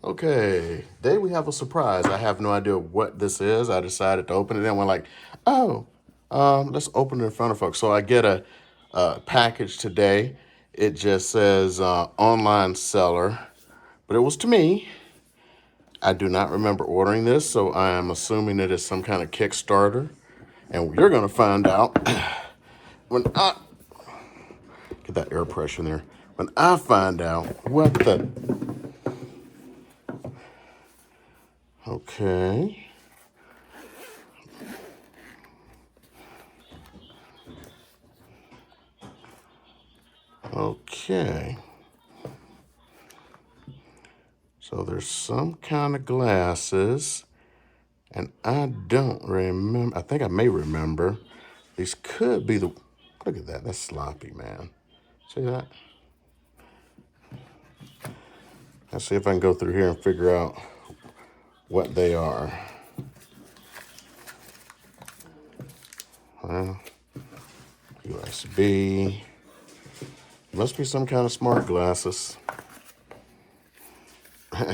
Okay, today we have a surprise. I have no idea what this is. I decided to open it and we're like, oh, let's open it in front of folks. So I get a package today. It just says online seller, but it was to me. I do not remember ordering this, so I am assuming it is some kind of Kickstarter. And you're going to find out when I get that air pressure in there. When I find out what the. Okay. Okay. So there's some kind of glasses, and I don't remember. I think I may remember. These could be the. Look at that. That's sloppy, man. See that? Let's see if I can go through here and figure out what they are. Well, USB. Must be some kind of smart glasses. Maybe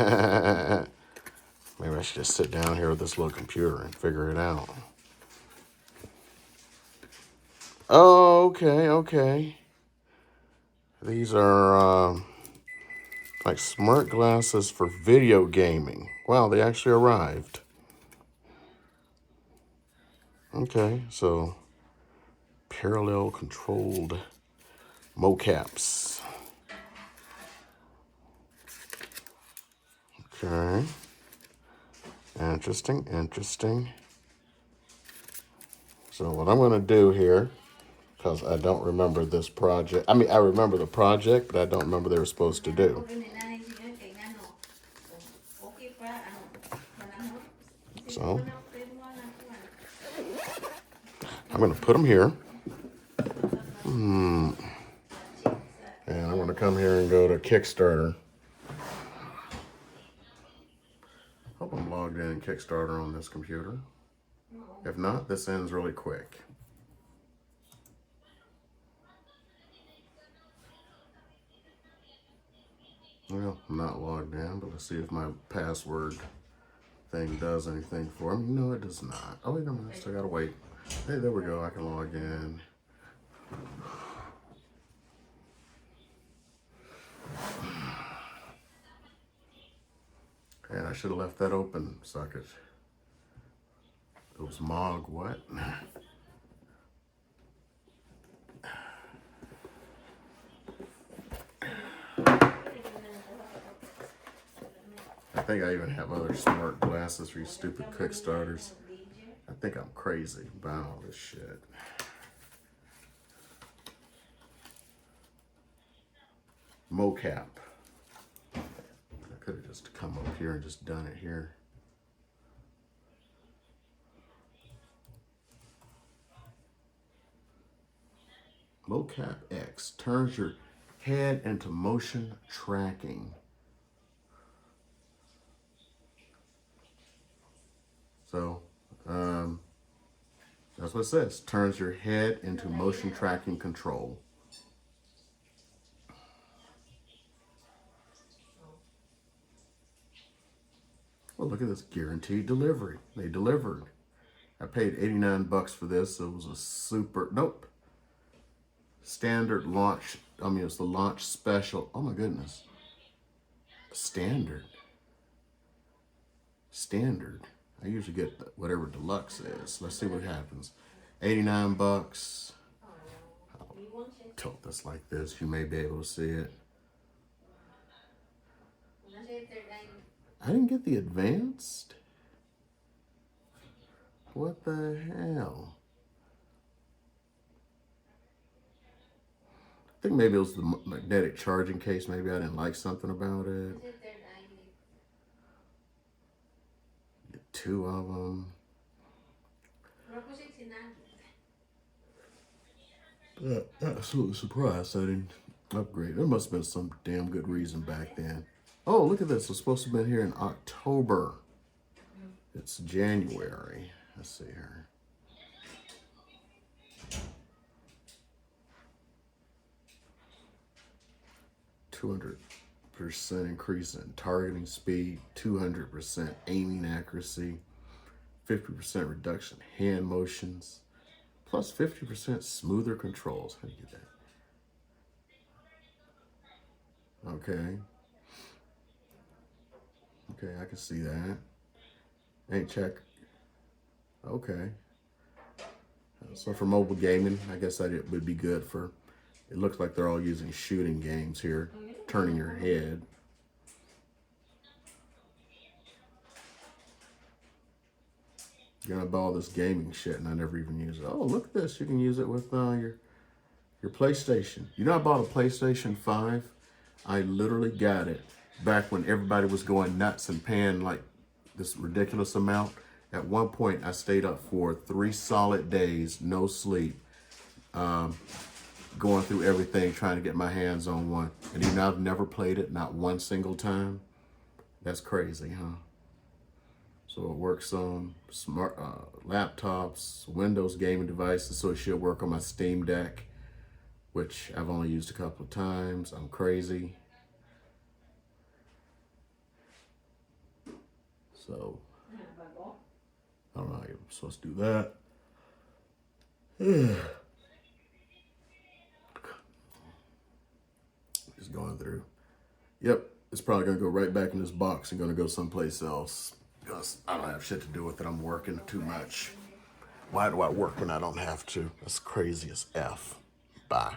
I should just sit down here with this little computer and figure it out. Oh, okay. These are like smart glasses for video gaming. Wow, they actually arrived. Okay, so parallel controlled mocaps. Okay. Interesting. So what I'm going to do here, because I don't remember this project. I mean, I remember the project, but I don't remember they were supposed to do. So I'm going to put them here. And I'm going to come here and go to Kickstarter. Hope I'm logged in Kickstarter on this computer. If not, this ends really quick. Well, I'm not logged in, but let's see if my password thing does anything for me. No, it does not. Oh, wait a minute. Still gotta wait. Hey, there we go. I can log in. And I should have left that open, suckers. It was Mog what? I think I even have other smart glasses for you stupid Kickstarters. I think I'm crazy about all this shit. Mocap. I could have just come up here and just done it here. Mocap X turns your head into motion tracking. So, that's what it says. Turns your head into motion tracking control. Well, look at this guaranteed delivery. They delivered. I paid 89 bucks for this. So it was a standard launch. I mean, it's the launch special. Oh my goodness. Standard. I usually get whatever deluxe is. Let's see what happens. 89 bucks. I'll tilt this like this. You may be able to see it. I didn't get the advanced. What the hell? I think maybe it was the magnetic charging case. Maybe I didn't like something about it. Get two of them. Absolutely surprised I didn't upgrade. There must have been some damn good reason back then. Oh, look at this. It's supposed to have been here in October. It's January. Let's see here. $200 increase in targeting speed, 200% aiming accuracy, 50% reduction in hand motions, plus 50% smoother controls. How do you get that? Okay. Okay, I can see that. Ain't check. Okay. So for mobile gaming, I guess that it would be good for, it looks like they're all using shooting games here, turning your head. You're gonna buy all this gaming shit and I never even use it. Oh, look at this. You can use it with your PlayStation. You know, I bought a PlayStation 5. I literally got it back when everybody was going nuts and paying like this ridiculous amount. At one point, I stayed up for 3 solid days, no sleep, going through everything, trying to get my hands on one. And even though I've never played it, not one single time. That's crazy, huh? So it works on smart laptops, Windows gaming devices, so it should work on my Steam Deck, which I've only used a couple of times. I'm crazy. So, I don't know how you're supposed to do that. Just going through. Yep, it's probably going to go right back in this box and going to go someplace else because I don't have shit to do with it. I'm working too much. Why do I work when I don't have to? That's crazy as F. Bye.